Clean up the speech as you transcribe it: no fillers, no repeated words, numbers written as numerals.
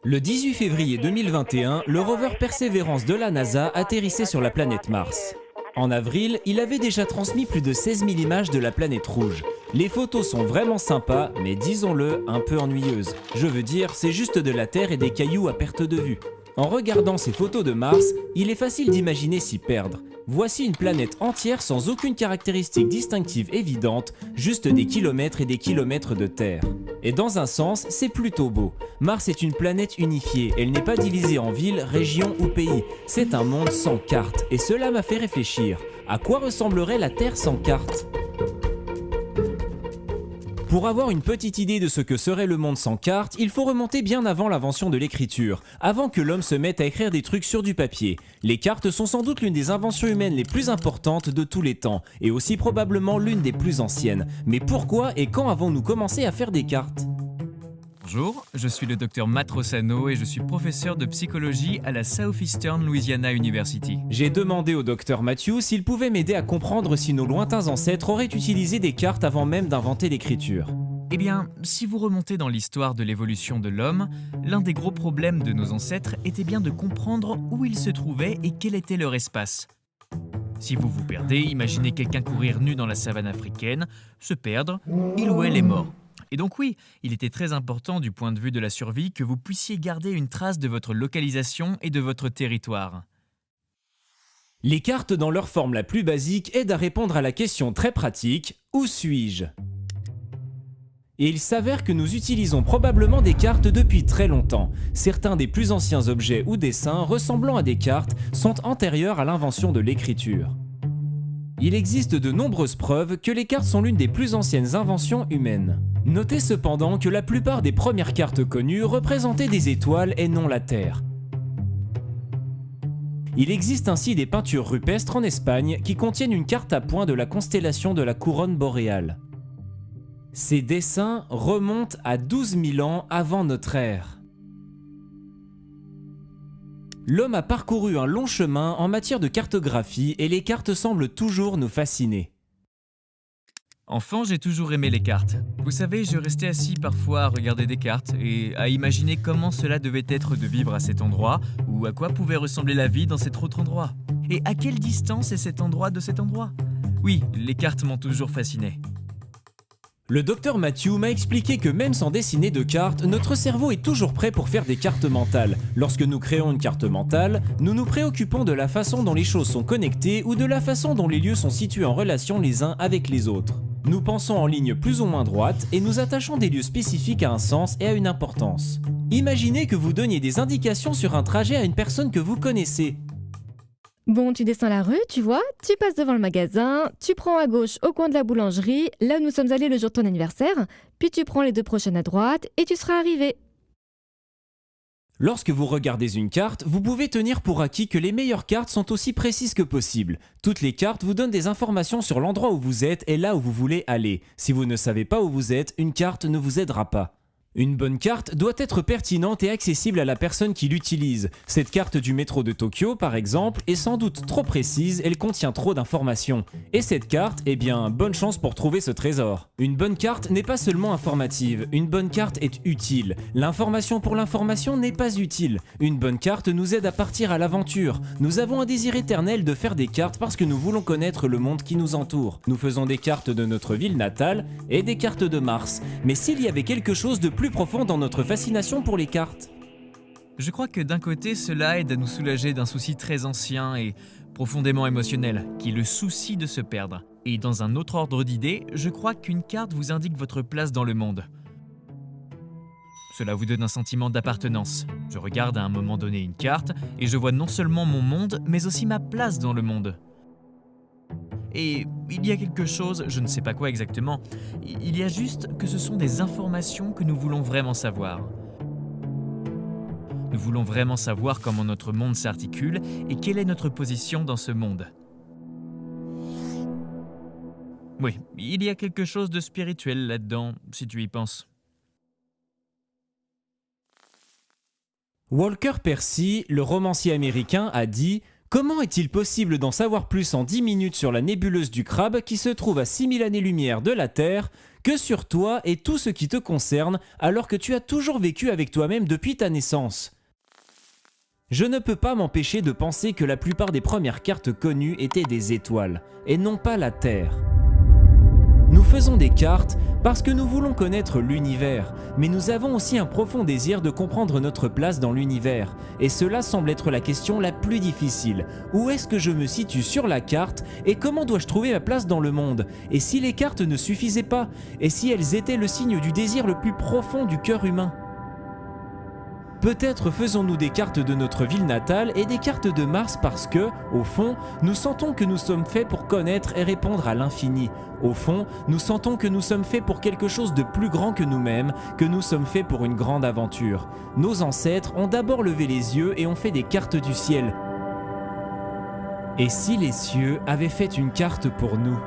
Le 18 février 2021, le rover Perseverance de la NASA atterrissait sur la planète Mars. En avril, il avait déjà transmis plus de 16 000 images de la planète rouge. Les photos sont vraiment sympas, mais disons-le, un peu ennuyeuses. Je veux dire, c'est juste de la Terre et des cailloux à perte de vue. En regardant ces photos de Mars, il est facile d'imaginer s'y perdre. Voici une planète entière sans aucune caractéristique distinctive évidente, juste des kilomètres et des kilomètres de Terre. Et dans un sens, c'est plutôt beau. Mars est une planète unifiée, elle n'est pas divisée en villes, régions ou pays. C'est un monde sans carte, et cela m'a fait réfléchir. À quoi ressemblerait la Terre sans carte ? Pour avoir une petite idée de ce que serait le monde sans carte, il faut remonter bien avant l'invention de l'écriture, avant que l'homme se mette à écrire des trucs sur du papier. Les cartes sont sans doute l'une des inventions humaines les plus importantes de tous les temps, et aussi probablement l'une des plus anciennes. Mais pourquoi et quand avons-nous commencé à faire des cartes ? Bonjour, je suis le docteur Matt Rossano et je suis professeur de psychologie à la Southeastern Louisiana University. J'ai demandé au docteur Matthew s'il pouvait m'aider à comprendre si nos lointains ancêtres auraient utilisé des cartes avant même d'inventer l'écriture. Eh bien, si vous remontez dans l'histoire de l'évolution de l'homme, l'un des gros problèmes de nos ancêtres était bien de comprendre où ils se trouvaient et quel était leur espace. Si vous vous perdez, imaginez quelqu'un courir nu dans la savane africaine, se perdre, il ou elle est mort. Et donc oui, il était très important du point de vue de la survie que vous puissiez garder une trace de votre localisation et de votre territoire. Les cartes dans leur forme la plus basique aident à répondre à la question très pratique « Où suis-je » Et il s'avère que nous utilisons probablement des cartes depuis très longtemps. Certains des plus anciens objets ou dessins ressemblant à des cartes sont antérieurs à l'invention de l'écriture. Il existe de nombreuses preuves que les cartes sont l'une des plus anciennes inventions humaines. Notez cependant que la plupart des premières cartes connues représentaient des étoiles et non la Terre. Il existe ainsi des peintures rupestres en Espagne qui contiennent une carte à points de la constellation de la couronne boréale. Ces dessins remontent à 12 000 ans avant notre ère. L'homme a parcouru un long chemin en matière de cartographie et les cartes semblent toujours nous fasciner. Enfant, j'ai toujours aimé les cartes. Vous savez, je restais assis parfois à regarder des cartes et à imaginer comment cela devait être de vivre à cet endroit ou à quoi pouvait ressembler la vie dans cet autre endroit. Et à quelle distance est cet endroit de cet endroit ? Oui, les cartes m'ont toujours fasciné. Le docteur Matthew m'a expliqué que même sans dessiner de cartes, notre cerveau est toujours prêt pour faire des cartes mentales. Lorsque nous créons une carte mentale, nous nous préoccupons de la façon dont les choses sont connectées ou de la façon dont les lieux sont situés en relation les uns avec les autres. Nous pensons en ligne plus ou moins droite et nous attachons des lieux spécifiques à un sens et à une importance. Imaginez que vous donniez des indications sur un trajet à une personne que vous connaissez. Bon, tu descends la rue, tu vois, tu passes devant le magasin, tu prends à gauche au coin de la boulangerie, là où nous sommes allés le jour de ton anniversaire, puis tu prends les 2 prochaines à droite et tu seras arrivé. Lorsque vous regardez une carte, vous pouvez tenir pour acquis que les meilleures cartes sont aussi précises que possible. Toutes les cartes vous donnent des informations sur l'endroit où vous êtes et là où vous voulez aller. Si vous ne savez pas où vous êtes, une carte ne vous aidera pas. Une bonne carte doit être pertinente et accessible à la personne qui l'utilise. Cette carte du métro de Tokyo, par exemple, est sans doute trop précise, elle contient trop d'informations. Et cette carte, eh bien, bonne chance pour trouver ce trésor. Une bonne carte n'est pas seulement informative, une bonne carte est utile. L'information pour l'information n'est pas utile. Une bonne carte nous aide à partir à l'aventure. Nous avons un désir éternel de faire des cartes parce que nous voulons connaître le monde qui nous entoure. Nous faisons des cartes de notre ville natale et des cartes de Mars. Mais s'il y avait quelque chose de plus profond dans notre fascination pour les cartes. Je crois que d'un côté, cela aide à nous soulager d'un souci très ancien et profondément émotionnel, qui est le souci de se perdre. Et dans un autre ordre d'idées, je crois qu'une carte vous indique votre place dans le monde. Cela vous donne un sentiment d'appartenance. Je regarde à un moment donné une carte et je vois non seulement mon monde, mais aussi ma place dans le monde. Et il y a quelque chose, je ne sais pas quoi exactement, il y a juste que ce sont des informations que nous voulons vraiment savoir. Nous voulons vraiment savoir comment notre monde s'articule et quelle est notre position dans ce monde. Oui, il y a quelque chose de spirituel là-dedans, si tu y penses. Walker Percy, le romancier américain, a dit Comment est-il possible d'en savoir plus en 10 minutes sur la nébuleuse du Crabe qui se trouve à 6000 années-lumière de la Terre que sur toi et tout ce qui te concerne alors que tu as toujours vécu avec toi-même depuis ta naissance ? Je ne peux pas m'empêcher de penser que la plupart des premières cartes connues étaient des étoiles, et non pas la Terre. Nous faisons des cartes parce que nous voulons connaître l'univers, mais nous avons aussi un profond désir de comprendre notre place dans l'univers, et cela semble être la question la plus difficile. Où est-ce que je me situe sur la carte, et comment dois-je trouver ma place dans le monde ? Et si les cartes ne suffisaient pas ? Et si elles étaient le signe du désir le plus profond du cœur humain ? Peut-être faisons-nous des cartes de notre ville natale et des cartes de Mars parce que, au fond, nous sentons que nous sommes faits pour connaître et répondre à l'infini. Au fond, nous sentons que nous sommes faits pour quelque chose de plus grand que nous-mêmes, que nous sommes faits pour une grande aventure. Nos ancêtres ont d'abord levé les yeux et ont fait des cartes du ciel. Et si les cieux avaient fait une carte pour nous ?